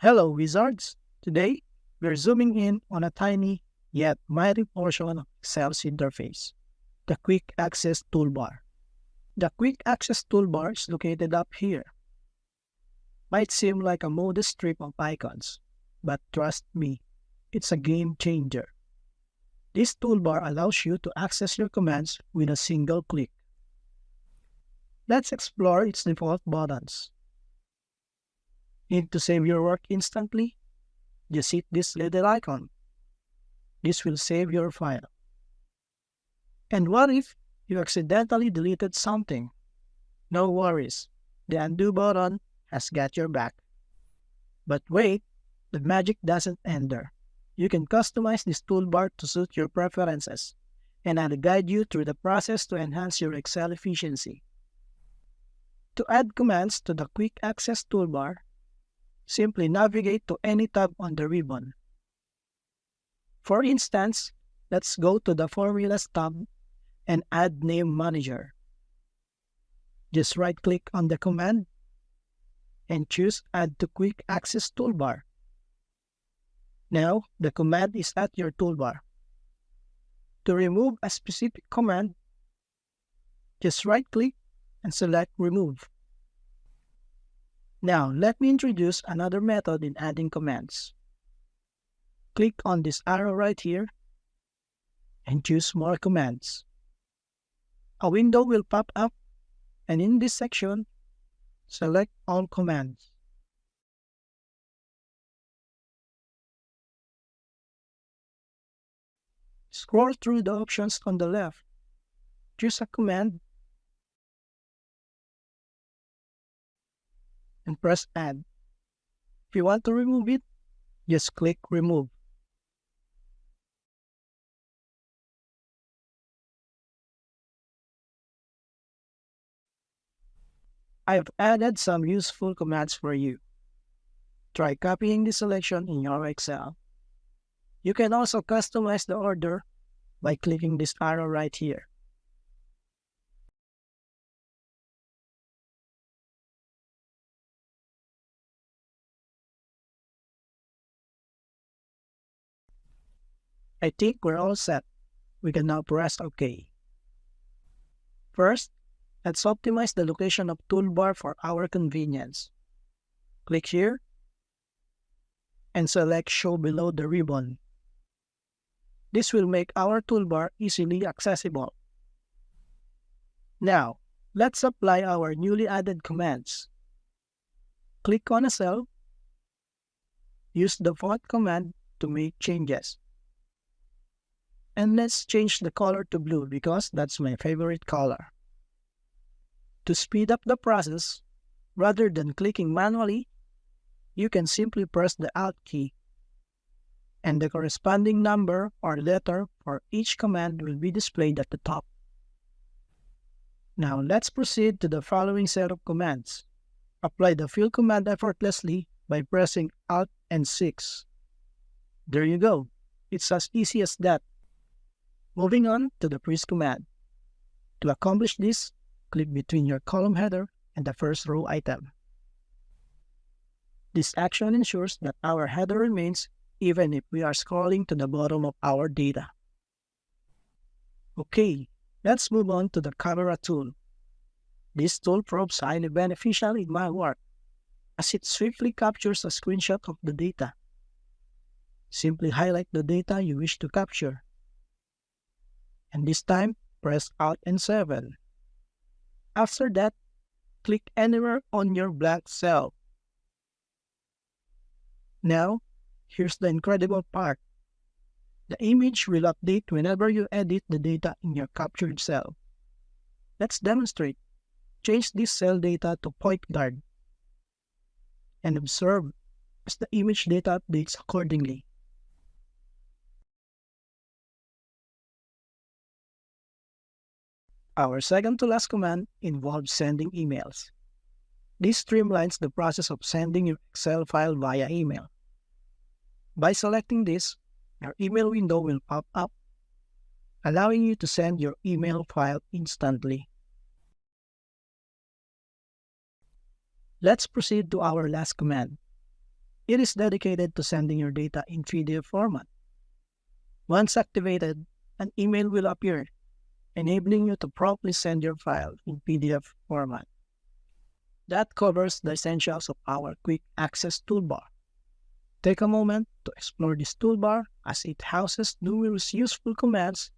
Hello, wizards! Today, we're zooming in on a tiny yet mighty portion of Excel's interface, the Quick Access Toolbar. The Quick Access Toolbar is located up here. Might seem like a modest strip of icons, but trust me, it's a game changer. This toolbar allows you to access your commands with a single click. Let's explore its default buttons. Need to save your work instantly? Just hit this little icon. This will save your file. And what if you accidentally deleted something? No worries, the undo button has got your back. But wait, the magic doesn't end there. You can customize this toolbar to suit your preferences, and I'll guide you through the process to enhance your Excel efficiency. To add commands to the Quick Access Toolbar, simply navigate to any tab on the ribbon. For instance, let's go to the Formulas tab and add Name Manager. Just right-click on the command and choose Add to Quick Access Toolbar. Now, the command is at your toolbar. To remove a specific command, just right-click and select Remove. Now, let me introduce another method in adding commands. Click on this arrow right here and choose More Commands. A window will pop up, and in this section, select All Commands. Scroll through the options on the left. Choose a command and press Add. If you want to remove it, just click Remove. I've added some useful commands for you. Try copying the selection in your Excel. You can also customize the order by clicking this arrow right here. I think we're all set. We can now press OK. First, let's optimize the location of toolbar for our convenience. Click here and select Show below the ribbon. This will make our toolbar easily accessible. Now, let's apply our newly added commands. Click on a cell. Use the font command to make changes. And let's change the color to blue because that's my favorite color. To speed up the process, rather than clicking manually, you can simply press the Alt key, and the corresponding number or letter for each command will be displayed at the top. Now let's proceed to the following set of commands. Apply the fill command effortlessly by pressing Alt and 6. There you go. It's as easy as that. Moving on to the freeze command. To accomplish this, click between your column header and the first row item. This action ensures that our header remains even if we are scrolling to the bottom of our data. Okay, let's move on to the camera tool. This tool proves highly beneficial in my work, as it swiftly captures a screenshot of the data. Simply highlight the data you wish to capture. And this time, press Alt and 7. After that, click anywhere on your blank cell. Now, here's the incredible part. The image will update whenever you edit the data in your captured cell. Let's demonstrate. Change this cell data to point guard and observe as the image data updates accordingly. Our second to last command involves sending emails. This streamlines the process of sending your Excel file via email. By selecting this, your email window will pop up, allowing you to send your email file instantly. Let's proceed to our last command. It is dedicated to sending your data in PDF format. Once activated, an email will appear, enabling you to promptly send your file in PDF format. That covers the essentials of our Quick Access Toolbar. Take a moment to explore this toolbar as it houses numerous useful commands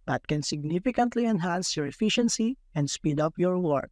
that can significantly enhance your efficiency and speed up your work.